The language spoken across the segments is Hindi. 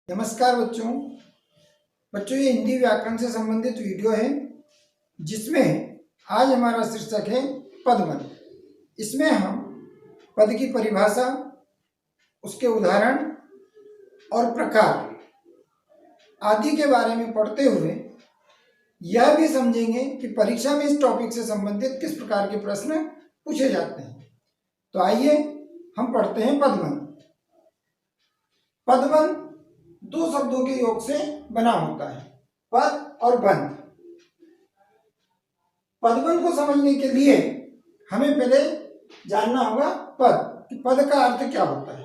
नमस्कार बच्चों ये हिंदी व्याकरण से संबंधित वीडियो है जिसमें आज हमारा शीर्षक है पदवन। इसमें हम पद की परिभाषा, उसके उदाहरण और प्रकार आदि के बारे में पढ़ते हुए यह भी समझेंगे कि परीक्षा में इस टॉपिक से संबंधित किस प्रकार के प्रश्न पूछे जाते हैं। तो आइए हम पढ़ते हैं पदवन। पदवन दो शब्दों के योग से बना होता है, पद और बंध। पदवन को समझने के लिए हमें पहले जानना होगा पद कि पद का अर्थ क्या होता है,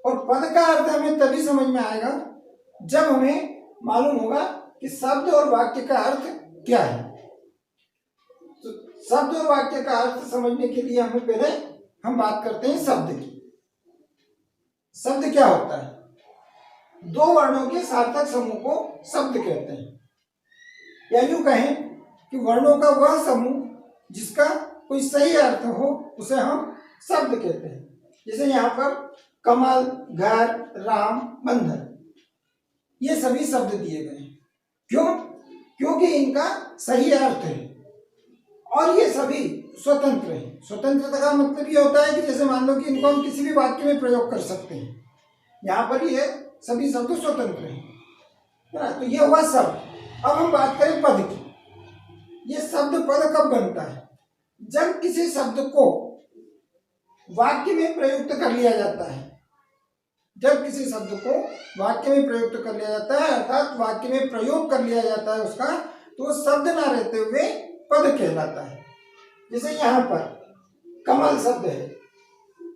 और पद का अर्थ हमें तभी समझ में आएगा जब हमें मालूम होगा कि शब्द और वाक्य का अर्थ क्या है। तो शब्द और वाक्य का अर्थ समझने के लिए हमें पहले हम बात करते हैं शब्द की। शब्द क्या होता है? दो वर्णों के सार्थक समूह को शब्द कहते हैं, या यूं कहें कि वर्णों का वह समूह जिसका कोई सही अर्थ हो उसे हम शब्द कहते हैं। जैसे यहाँ पर कमल, घर, राम, बंधन, ये सभी शब्द दिए गए हैं। क्यों? क्योंकि इनका सही अर्थ है और ये सभी स्वतंत्र हैं। स्वतंत्रता का मतलब ये होता है कि जैसे मान लो कि इनको हम किसी भी वाक्य में प्रयोग कर सकते हैं। यहाँ पर ये सभी शब्द स्वतंत्र हैं, तो ये हुआ शब्द। अब हम बात करें पद की। ये शब्द पद कब बनता है? जब किसी शब्द को वाक्य में प्रयुक्त कर लिया जाता है। जब किसी शब्द को वाक्य में प्रयुक्त कर लिया जाता है, अर्थात वाक्य में प्रयोग कर लिया जाता है उसका, तो वो शब्द ना रहते हुए पद कहलाता है। जैसे यहाँ पर कमल शब्द है।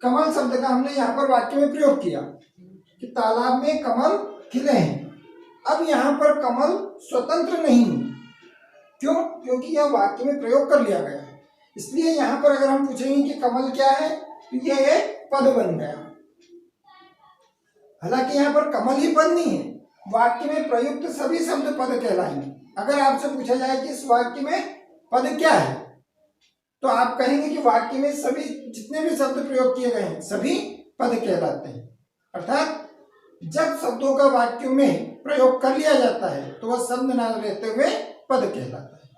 कमल शब्द का हमने यहाँ पर वाक्य में प्रयोग किया कि तालाब में कमल खिले हैं। अब यहाँ पर कमल स्वतंत्र नहीं है। क्यों? क्योंकि यह वाक्य में प्रयोग कर लिया गया है। इसलिए यहाँ पर अगर हम पूछेंगे कि कमल क्या है, तो यह एक पद बन गया। हालांकि यहाँ पर कमल ही पद नहीं है, वाक्य में प्रयुक्त सभी शब्द पद कहलाएंगे। अगर आपसे पूछा जाए कि इस वाक्य में पद क्या है, तो आप कहेंगे कि वाक्य में सभी जितने भी शब्द प्रयोग किए गए हैं सभी पद कहलाते हैं। अर्थात जब शब्दों का वाक्यों में प्रयोग कर लिया जाता है तो वह शब्द ना रहते हुए पद कहलाता है।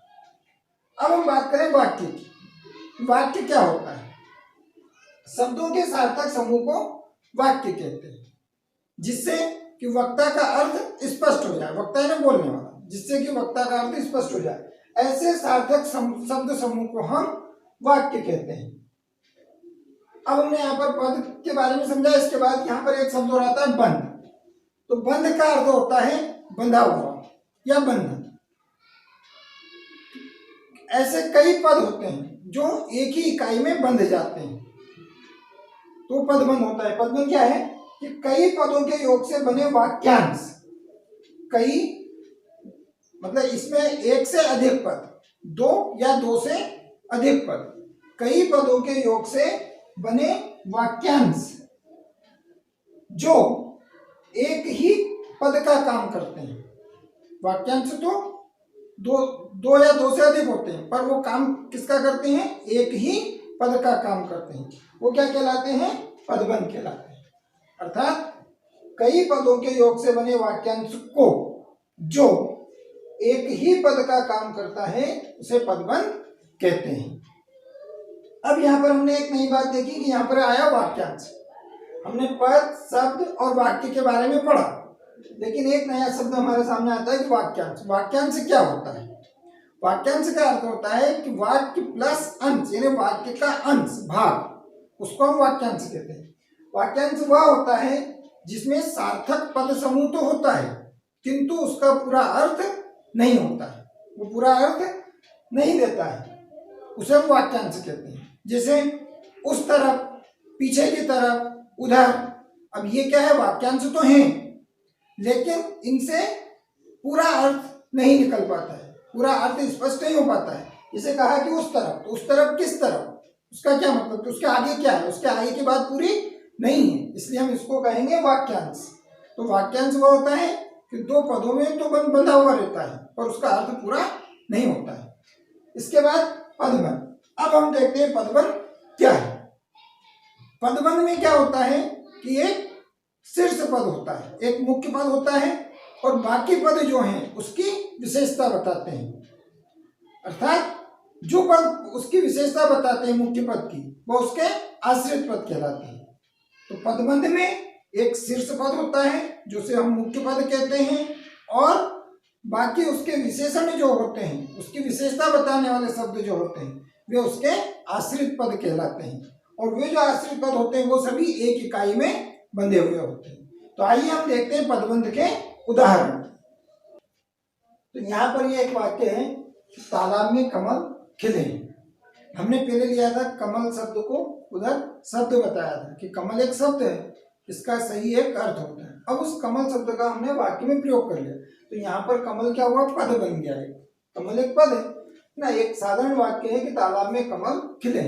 अब हम बात करें वाक्य की। वाक्य क्या होता है? शब्दों के सार्थक समूह को वाक्य कहते हैं, जिससे कि वक्ता का अर्थ स्पष्ट हो जाए। वक्ता है ना बोलने वाला, जिससे कि वक्ता का अर्थ स्पष्ट हो जाए, ऐसे सार्थक शब्द समूह को हम वाक्य कहते हैं। अब हमने यहाँ पर पद के बारे में समझा। इसके बाद यहाँ पर एक शब्द और आता है बंध। तो बंध का अर्थ होता है बंधा हुआ या बंधन। ऐसे कई पद होते हैं जो एक ही इकाई में बंध जाते हैं, तो पदबंध होता है। पदबंध क्या है कि कई पदों के योग से बने वाक्यांश। कई मतलब इसमें एक से अधिक पद, दो या दो से अधिक पद, कई पदों के योग से बने वाक्यांश जो एक ही पद का काम करते हैं। वाक्यांश तो दो या दो से अधिक होते हैं, पर वो काम किसका करते हैं? एक ही पद का काम करते हैं। वो क्या कहलाते हैं? पदबंध कहलाते हैं। अर्थात कई पदों के योग से बने वाक्यांश को जो एक ही पद का काम करता है उसे पदबंध कहते हैं। अब यहाँ पर हमने एक नई बात देखी कि यहाँ पर आया वाक्यांश। हमने पद, शब्द और वाक्य के बारे में पढ़ा, लेकिन एक नया शब्द हमारे सामने आता है कि वाक्यांश। वाक्यांश क्या होता है? वाक्यांश का अर्थ होता है कि वाक्य प्लस अंश, यानी वाक्य का अंश, भाग, उसको हम वाक्यांश कहते हैं। वाक्यांश वह होता है जिसमें सार्थक पद समूह तो होता है, किंतु उसका पूरा अर्थ नहीं होता है, वो पूरा अर्थ नहीं देता है, उसे हम वाक्यांश कहते हैं। जैसे उस तरफ, पीछे की तरफ, उधर। अब ये क्या है? वाक्यांश तो हैं, लेकिन इनसे पूरा अर्थ नहीं निकल पाता है, पूरा अर्थ स्पष्ट नहीं हो पाता है। जैसे कहा कि उस तरफ, तो उस तरफ किस तरफ, उसका क्या मतलब? तो उसके आगे क्या है? उसके आगे की बात पूरी नहीं है, इसलिए हम इसको कहेंगे वाक्यांश। तो वाक्यांश वो होता है कि दो पदों में तो बंधा हुआ रहता है पर उसका अर्थ पूरा नहीं होता है। इसके बाद पदबंध। अब हम देखते हैं पदबंध क्या है। पदबंध में क्या होता है कि एक शीर्ष पद होता है, एक मुख्य पद होता है और बाकी पद जो हैं उसकी विशेषता बताते हैं। अर्थात जो पद उसकी विशेषता बताते हैं मुख्य पद की, वो उसके आश्रित पद कहलाते हैं। तो पदबंध में एक शीर्ष पद होता है जिसे हम मुख्य पद कहते हैं, और बाकी उसके विशेषण जो होते हैं, उसकी विशेषता बताने वाले शब्द जो होते हैं, वे उसके आश्रित पद कहलाते हैं। और वे जो आश्रित पद होते हैं वो सभी एक इकाई में बंधे हुए होते हैं। तो आइए हम देखते हैं पदबंध के उदाहरण। तो यहाँ पर ये एक वाक्य है, तालाब में कमल खिले। हमने पहले लिया था कमल शब्द को, उधर शब्द बताया था कि कमल एक शब्द है, इसका सही एक अर्थ होता है। अब उस कमल शब्द का हमने वाक्य में प्रयोग कर लिया, तो यहाँ पर कमल क्या हुआ, पद बन गया है। कमल एक पद है ना, एक साधारण वाक्य है कि तालाब में कमल खिले।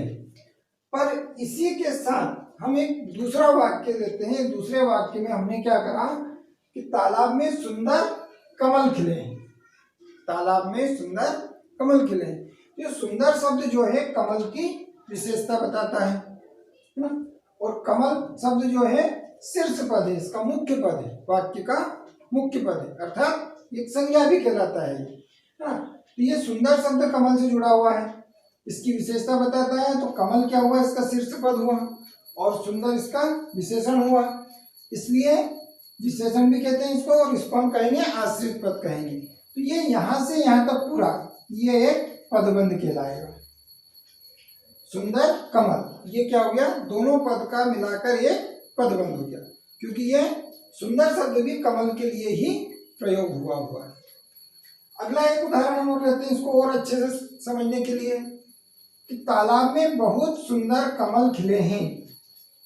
पर इसी के साथ हम एक दूसरा वाक्य लेते हैं। दूसरे वाक्य में हमने क्या करा कि तालाब में सुंदर कमल खिले हैं। तालाब में सुंदर कमल खिले हैं। ये सुंदर शब्द जो है कमल की विशेषता बताता है ना, और कमल शब्द जो है शीर्ष पद है, इसका मुख्य पद है, वाक्य का मुख्य पद है, अर्थात एक संज्ञा भी कहलाता है ना। तो ये सुंदर शब्द कमल से जुड़ा हुआ है, इसकी विशेषता बताता है। तो कमल क्या हुआ, इसका शीर्ष पद हुआ, और सुंदर इसका विशेषण हुआ, इसलिए विशेषण भी कहते हैं इसको, और इसको हम कहेंगे आश्रित पद कहेंगे। तो ये यहाँ से यहाँ तक पूरा ये एक पदबंध कहलाएगा। सुंदर कमल, ये क्या हो गया, दोनों पद का मिलाकर एक पदबंध हो गया, क्योंकि ये सुंदर शब्द भी कमल के लिए ही प्रयोग हुआ है। अगला एक उदाहरण हम और लेते हैं इसको और अच्छे से समझने के लिए, कि तालाब में बहुत सुंदर कमल खिले हैं।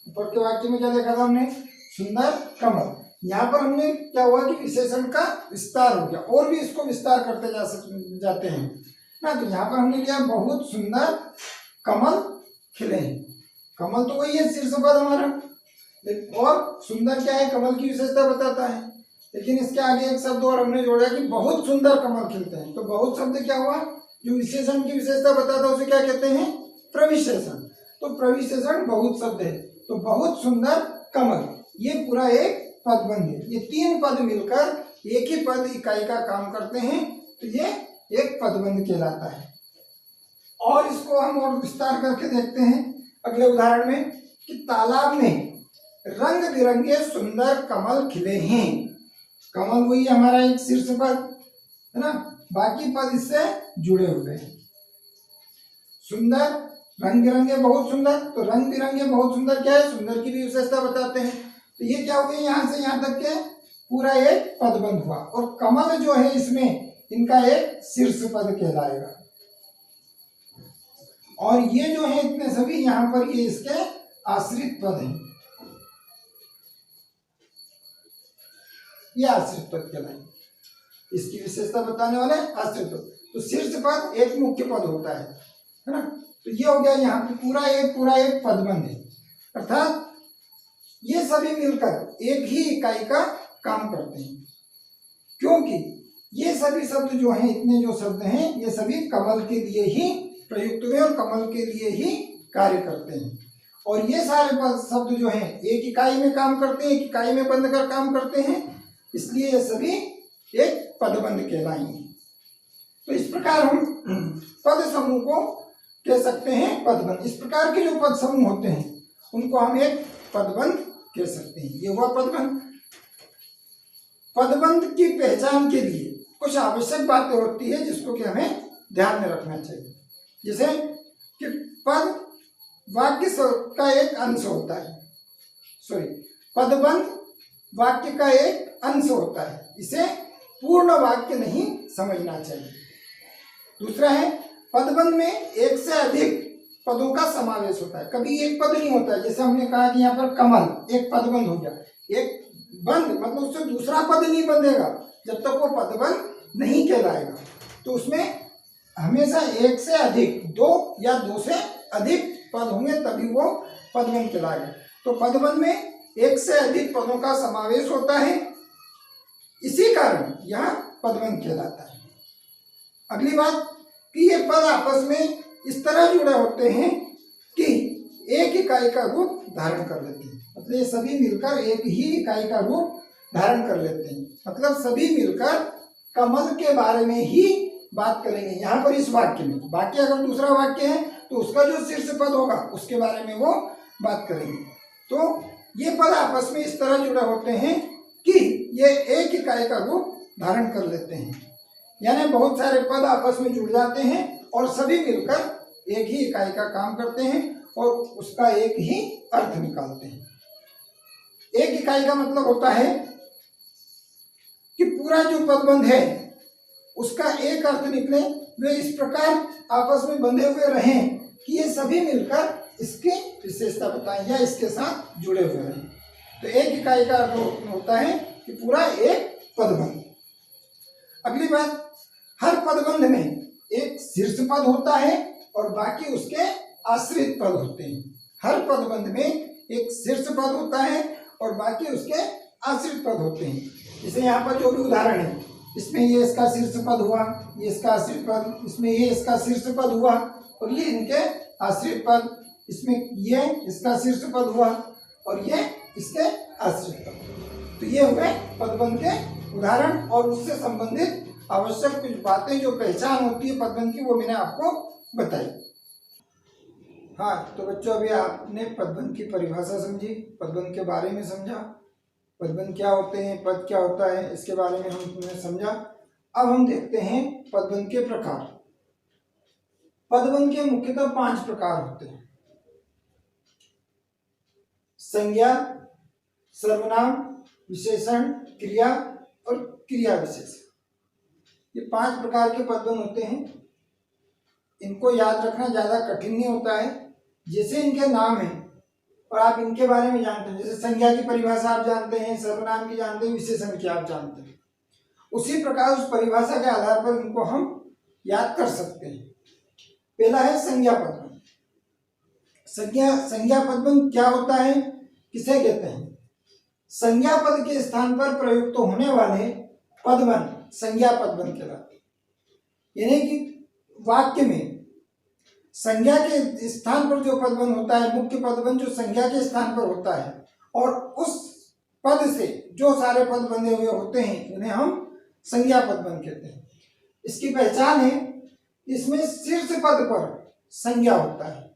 ऊपर के वाक्य में क्या देखा था हमने, सुंदर कमल। यहाँ पर हमने क्या हुआ कि विशेषण का विस्तार हो गया, और भी इसको विस्तार करते जाते हैं ना। तो यहाँ पर हमने लिया बहुत सुंदर कमल खिले हैं। कमल तो वही है शीर्ष पद हमारा, और सुंदर क्या है, कमल की विशेषता बताता है। लेकिन इसके आगे एक शब्द और हमने जोड़ा कि बहुत सुंदर कमल खिलते हैं। तो बहुत शब्द क्या हुआ, जो विशेषण की विशेषता बताता है उसे क्या कहते हैं, प्रविशेषण। तो प्रविशेषण बहुत शब्द है, तो बहुत सुंदर कमल, ये पूरा एक पदबंध है। ये तीन पद मिलकर एक ही पद इकाई का काम करते हैं, तो ये एक पदबंध कहलाता है। और इसको हम और विस्तार करके देखते हैं अगले उदाहरण में, कि तालाब में रंग बिरंगे सुंदर कमल खिले हैं। कमल वही हमारा एक शीर्ष पद है ना, बाकी पद इससे जुड़े हुए हैं। सुंदर, रंग बिरंगे, बहुत सुंदर। तो रंग बिरंगे बहुत सुंदर क्या है, सुंदर की भी विशेषता बताते हैं। तो ये क्या हो गया, यहाँ से यहाँ तक के पूरा एक पदबंध हुआ, और कमल जो है इसमें इनका एक शीर्ष पद कहलाएगा। और ये जो है इतने सभी यहाँ पर ये इसके आश्रित पद हैं, ये आश्रित पद कहलाएंगे, इसकी विशेषता बताने वाले आश्रित पद। तो शीर्ष पद एक मुख्य पद होता है ना। तो ये हो गया यहाँ पे पूरा एक पदबंध है, अर्थात ये सभी मिलकर एक ही इकाई का काम करते हैं, क्योंकि ये सभी शब्द जो हैं, इतने जो शब्द हैं, ये सभी कमल के लिए ही प्रयुक्त हुए और कमल के लिए ही कार्य करते हैं। और ये सारे शब्द जो हैं एक इकाई में काम करते हैं, एक इकाई में बंध कर काम करते हैं, इसलिए ये सभी एक पदबंध कहलाएंगे। तो इस प्रकार हम पद समूह को कह सकते हैं पदबंध। इस प्रकार के जो पद समूह होते हैं उनको हम एक पदबंध कह सकते हैं। ये हुआ पदबंध। पदबंध की पहचान के लिए कुछ आवश्यक बातें होती है जिसको कि हमें ध्यान में रखना चाहिए। जैसे कि पद वाक्य का एक अंश होता है, पदबंध वाक्य का एक अंश होता है, इसे पूर्ण वाक्य नहीं समझना चाहिए। दूसरा है, पदबंध में एक से अधिक पदों का समावेश होता है, कभी एक पद नहीं होता है। जैसे हमने कहा कि यहाँ पर कमल एक पदबंध हो गया, एक बंध मतलब उससे दूसरा पद नहीं बंधेगा जब तक वो पदबंध नहीं कहलाएगा। तो उसमें हमेशा एक से अधिक, दो या दो से अधिक पद होंगे तभी वो पदबंध कहलाएगा। तो पदबंध में एक से अधिक पदों का समावेश होता है, इसी कारण यह पदबंध कहलाता है। अगली बात कि ये पद आपस में इस तरह जुड़े होते हैं कि एक इकाई का रूप धारण कर लेते हैं। मतलब ये सभी मिलकर एक ही इकाई का रूप धारण कर लेते हैं। मतलब सभी मिलकर कमल के बारे में ही बात करेंगे यहाँ पर इस वाक्य में। बाकी अगर दूसरा वाक्य है तो उसका जो शीर्ष पद होगा उसके बारे में वो बात करेंगे। तो ये पद आपस में इस तरह जुड़े होते हैं कि ये एक इकाई का रूप धारण कर लेते हैं। यानी बहुत सारे पद आपस में जुड़ जाते हैं और सभी मिलकर एक ही इकाई का काम करते हैं और उसका एक ही अर्थ निकालते हैं। एक इकाई का मतलब होता है कि पूरा जो पदबंध है उसका एक अर्थ निकले, वे इस प्रकार आपस में बंधे हुए रहें कि ये सभी मिलकर इसकी विशेषता बताएं या इसके साथ जुड़े हुए रहें। तो एक इकाई का अर्थ होता है कि पूरा एक पदबंध। अगली बात, हर पदबंध में एक शीर्ष पद होता है और बाकी उसके आश्रित पद होते हैं। हर पदबंध में एक शीर्ष पद होता है और बाकी उसके आश्रित पद होते हैं। जैसे यहाँ पर जो भी उदाहरण है, इसमें ये इसका शीर्ष पद हुआ, ये इसका आश्रित पद, इसमें ये इसका शीर्ष पद हुआ और ये इनके आश्रित पद, इसमें ये इसका शीर्ष पद हुआ और ये इसके आश्रित पद। तो ये हुए पदबंध के उदाहरण और उससे संबंधित आवश्यक कुछ बातें जो पहचान होती है पदबंध की, वो मैंने आपको बताई। हाँ, तो बच्चों अभी आपने पदबंध की परिभाषा समझी, पदबंध के बारे में समझा, पदबंध क्या होते हैं, पद क्या होता है, इसके बारे में हमने समझा। अब हम देखते हैं पदबंध के प्रकार। पदबंध के मुख्यतः 5 प्रकार होते हैं: संज्ञा, सर्वनाम, विशेषण, क्रिया और क्रिया विशेषण। ये 5 प्रकार के पदबंध होते हैं। इनको याद रखना ज़्यादा कठिन नहीं होता है। जैसे इनके नाम हैं और आप इनके बारे में जानते हैं, जैसे संज्ञा की परिभाषा आप जानते हैं, सर्वनाम की जानते हैं, विशेषण की आप जानते हैं, उसी प्रकार उस परिभाषा के आधार पर इनको हम याद कर सकते हैं। पहला है संज्ञा पदबंध। संज्ञा पदबंध क्या होता है, किसे कहते हैं? संज्ञा पद के स्थान पर प्रयुक्त होने वाले पदबंध संज्ञा पदबंध कहलाते हैं। यानी कि वाक्य में संज्ञा के स्थान पर जो पदबंध होता है, मुख्य पदबंध जो संज्ञा के स्थान पर होता है, और उस पद से जो सारे पद बंधे हुए होते हैं उन्हें हम संज्ञा पदबंध कहते हैं। इसकी पहचान है, इसमें शीर्ष पद पर संज्ञा होता है।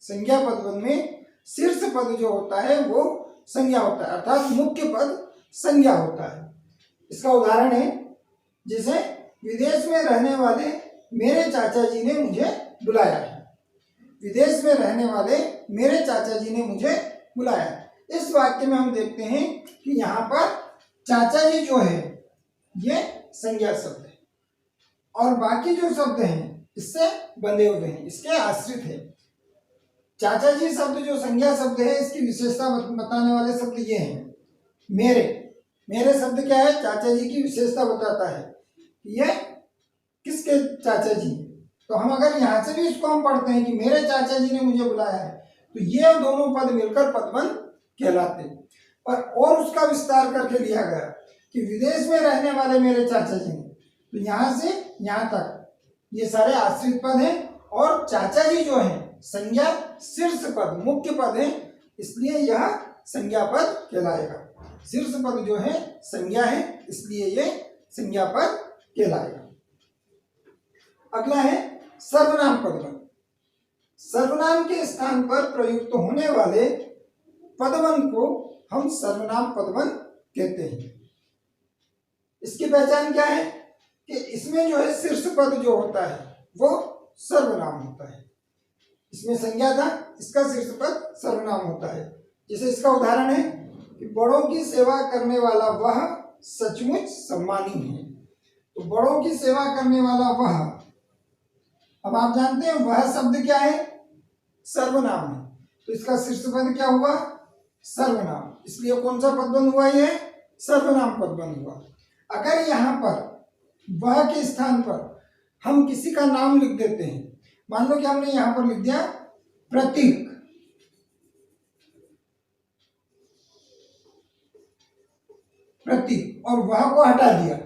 संज्ञा पदबंध में शीर्ष पद जो होता है वो संज्ञा होता है, अर्थात मुख्य पद संज्ञा होता है। इसका उदाहरण है, जैसे विदेश में रहने वाले मेरे चाचा जी ने मुझे बुलाया है। विदेश में रहने वाले मेरे चाचा जी ने मुझे बुलाया है। इस वाक्य में हम देखते हैं कि यहाँ पर चाचा जी जो है ये संज्ञा शब्द है और बाकी जो शब्द हैं इससे बंधे हुए हैं, इसके आश्रित है। चाचा जी शब्द जो संज्ञा शब्द है, इसकी विशेषता बताने वाले शब्द ये हैं। मेरे शब्द क्या है? चाचा जी की विशेषता बताता है। ये किसके चाचा जी? तो हम अगर यहाँ से भी इसको हम पढ़ते हैं कि मेरे चाचा जी ने मुझे बुलाया है, तो ये दोनों पद मिलकर पदबंध कहलाते हैं। और उसका विस्तार करके लिया गया कि विदेश में रहने वाले मेरे चाचा जी ने, तो यहाँ से यहाँ तक ये सारे आश्रित पद हैं और चाचा जी जो है संज्ञा शीर्ष पद मुख्य पद है, इसलिए यह संज्ञा पद कहलाएगा। शीर्ष पद जो है संज्ञा है, इसलिए ये संज्ञा पद कहलाएगा। अगला है सर्वनाम पदबंध। सर्वनाम के स्थान पर प्रयुक्त होने वाले पदबंध को हम सर्वनाम पदबंध कहते हैं। इसकी पहचान क्या है कि इसमें जो है शीर्ष पद जो होता है वो सर्वनाम होता है। इसमें संज्ञा था, इसका शीर्ष पद सर्वनाम होता है। जैसे इसका उदाहरण है कि बड़ों की सेवा करने वाला वह सचमुच सम्मानी है। तो बड़ों की सेवा करने वाला वह, अब आप जानते हैं वह शब्द क्या है? सर्वनाम है। तो इसका शीर्ष पद क्या हुआ? सर्वनाम। इसलिए कौन सा पदबंध हुआ? ये सर्वनाम पदबंध हुआ। अगर यहाँ पर वह के स्थान पर हम किसी का नाम लिख देते हैं, मान लो कि हमने यहाँ पर लिख दिया प्रतीक, और वह को हटा दिया।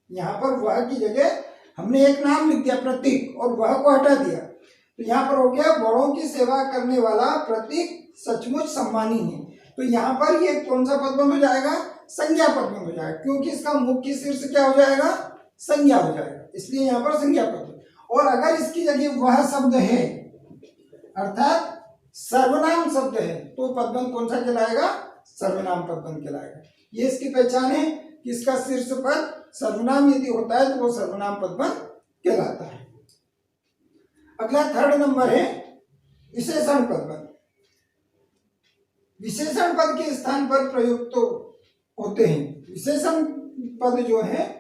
यहाँ पर वह की जगह हमने एक नाम लिख दिया प्रतीक और वह को हटा दिया, तो यहाँ पर हो गया बड़ों की सेवा करने वाला प्रतीक सचमुच सम्मानी है। तो यहाँ पर ये कौन सा पदबंध हो जाएगा? संज्ञा पदबंध हो जाएगा, क्योंकि इसका मुख्य शीर्ष क्या हो जाएगा? संज्ञा हो जाएगा, इसलिए यहाँ पर संज्ञा पदबंध। और अगर इसकी जगह वह शब्द है अर्थात सर्वनाम शब्द है तो पदबंध कौन सा कहलाएगा? सर्वनाम पदबंध कहलाएगा। ये इसकी पहचान है कि इसका शीर्ष पद सर्वनाम यदि होता है तो वो सर्वनाम पदबंध कहलाता है। अगला थर्ड नंबर है विशेषण पदबंध। विशेषण पद के स्थान पर प्रयुक्त होते हैं। विशेषण पद जो है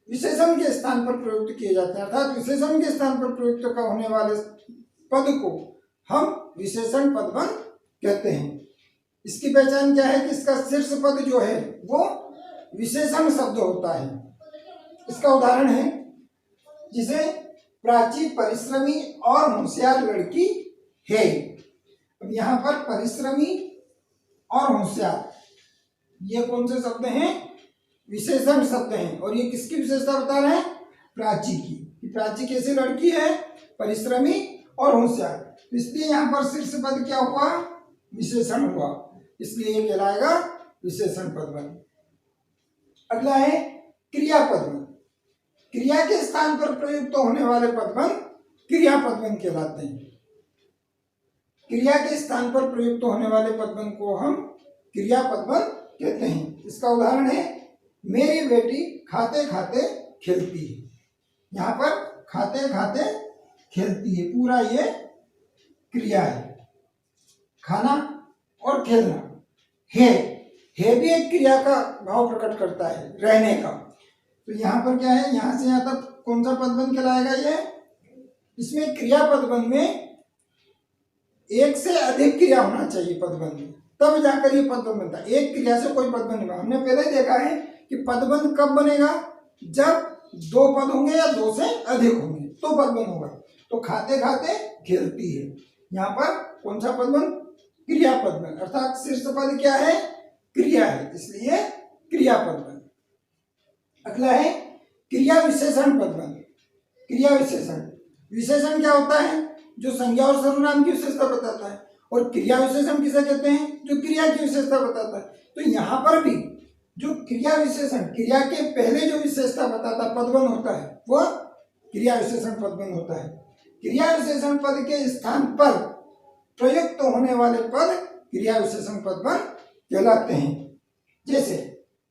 विशेषण के स्थान पर प्रयुक्त किए जाते हैं, अर्थात विशेषण के स्थान पर प्रयुक्त का होने वाले पद को हम विशेषण पदबंध कहते हैं। इसकी पहचान क्या है कि इसका शीर्ष पद जो है वो विशेषण शब्द होता है। इसका उदाहरण है जिसे प्राची परिश्रमी और होशियार लड़की है। अब यहाँ पर परिश्रमी और होशियार ये कौन से शब्द हैं? विशेषण शब्द हैं। और ये किसकी विशेषता बता रहे हैं? प्राची की। कि प्राची कैसी लड़की है? परिश्रमी और होशियार। इसलिए यहाँ पर शीर्ष पद क्या हुआ? विशेषण हुआ, इसलिए ये कहलाएगा विशेषण पदबंध। अगला है क्रिया पदबंध। क्रिया के स्थान पर प्रयुक्त होने वाले पदबंध क्रिया पदबंध कहलाते हैं। क्रिया के स्थान पर प्रयुक्त होने वाले पदबंध को हम क्रिया पदबंध कहते हैं। इसका उदाहरण है मेरी बेटी खाते खाते खेलती है। यहाँ पर खाते खाते खेलती है, पूरा ये क्रिया है। खाना और खेलना है भी एक क्रिया का भाव प्रकट करता है, रहने का। तो यहाँ पर क्या है? यहाँ से यहाँ तक कौन सा पदबंध कहलाएगा? ये इसमें क्रिया पदबंध में एक से अधिक क्रिया होना चाहिए पदबंध में, तब जाकर ये पदबंध बनता है। एक क्रिया से कोई पदबंध नहीं बना। हमने पहले देखा है कि पदबंध कब बनेगा? जब दो पद होंगे या दो से अधिक होंगे तो पदबंध होगा। तो खाते खाते खेलती है, यहाँ पर कौन सा पदबंध? क्रिया पदबंध, अर्थात शीर्ष पद क्या है? क्रिया है, इसलिए क्रिया पदबंध। अगला है क्रिया विशेषण पदबंध। क्रिया विशेषण, विशेषण क्या होता है? जो संज्ञा और सर्वनाम की विशेषता बताता है। और क्रिया विशेषण किसे कहते हैं? जो क्रिया की विशेषता बताता है। तो यहाँ पर भी जो क्रिया विशेषण, क्रिया के पहले जो विशेषता बताता पदबंध होता है वह क्रिया विशेषण पदबंध होता है। क्रिया विशेषण पद के स्थान पर प्रयुक्त होने वाले पद क्रिया विशेषण पदबंध कहलाते हैं। जैसे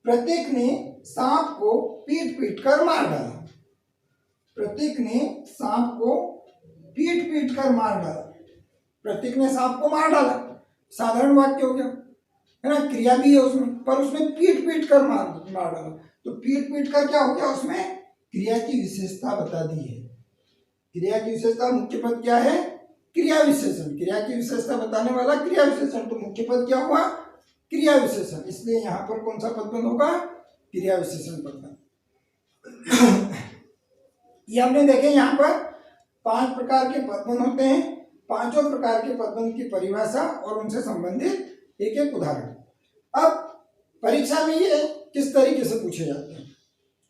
प्रतीक ने सांप को पीट पीट कर मार डाला। प्रतीक ने सांप को पीट पीट कर मार डाला। प्रतीक ने सांप को मार डाला, साधारण वाक्य हो गया, है ना? क्रिया भी है उसमें, पर उसमें पीट पीट कर मार डाला। तो पीट पीट कर क्या हो गया? उसमें क्रिया की विशेषता बता दी है। क्रिया की विशेषता मुख्य पद क्या है? क्रिया विशेषण। क्रिया की विशेषता बताने वाला क्रिया विशेषण, तो मुख्य पद क्या हुआ? क्रिया विशेषण। इसलिए यहाँ पर कौन सा पदबंध होगा? क्रिया विशेषण पदबंध। ये हमने देखे यहाँ पर 5 प्रकार के पदबंध होते हैं। पांचों प्रकार के पदबंध की परिभाषा और उनसे संबंधित एक एक उदाहरण। अब परीक्षा में ये किस तरीके से पूछे जाते हैं?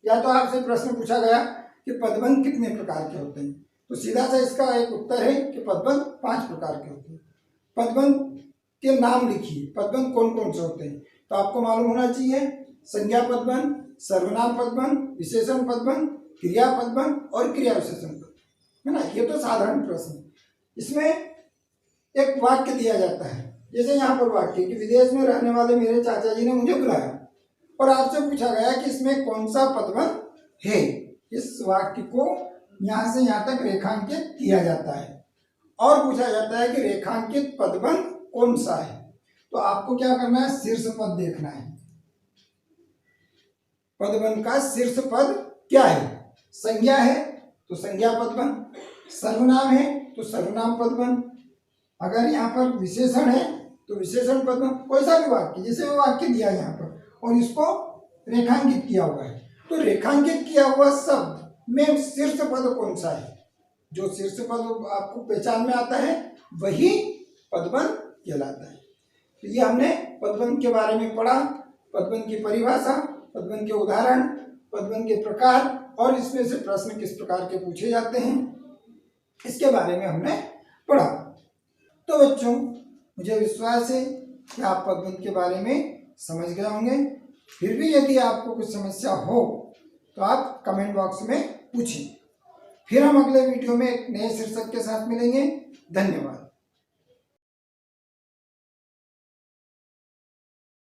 या तो आपसे प्रश्न पूछा गया कि पदबंध कितने प्रकार के होते हैं, तो सीधा सा इसका एक उत्तर है कि पदबंध 5 प्रकार के होते हैं। पदबंध के नाम लिखिए, पदबंध कौन कौन से होते हैं? तो आपको मालूम होना चाहिए संज्ञा पदबंध, सर्वनाम पदबंध, विशेषण पदबंध, क्रिया पदबंध और क्रिया विशेषण पदबंध, है ना? ये तो साधारण प्रश्न। इसमें एक वाक्य दिया जाता है, जैसे यहाँ पर वाक्य कि विदेश में रहने वाले मेरे चाचा जी ने मुझे बुलाया, और आपसे पूछा गया कि इसमें कौन सा पदबंध है। इस वाक्य को यहाँ से यहाँ तक रेखांकित किया जाता है और पूछा जाता है कि रेखांकित पदबंध कौन सा है। तो आपको क्या करना है? शीर्ष पद देखना है। पदबंध का शीर्ष पद क्या है? संज्ञा है तो संज्ञा पदबंध, सर्वनाम है तो सर्वनाम पदबंध, अगर यहाँ पर विशेषण है तो विशेषण पदबंध। कोई सा भी वाक्य, जैसे वो वाक्य दिया है यहाँ पर और इसको रेखांकित किया हुआ है, तो रेखांकित किया हुआ शब्द में शीर्ष पद कौन सा है? जो शीर्ष पद आपको पहचान में आता है वही पदबंध कहलाता है। तो ये हमने पदबंध के बारे में पढ़ा, पदबंध की परिभाषा, पदबंध के उदाहरण, पदबंध के प्रकार और इसमें से प्रश्न किस प्रकार के पूछे जाते हैं, इसके बारे में हमने पढ़ा। तो बच्चों, मुझे विश्वास है कि आप पदबंध के बारे में समझ गए होंगे। फिर भी यदि आपको कुछ समस्या हो तो आप कमेंट बॉक्स में पूछिए। फिर हम अगले वीडियो में एक नए शीर्षक के साथ मिलेंगे। धन्यवाद।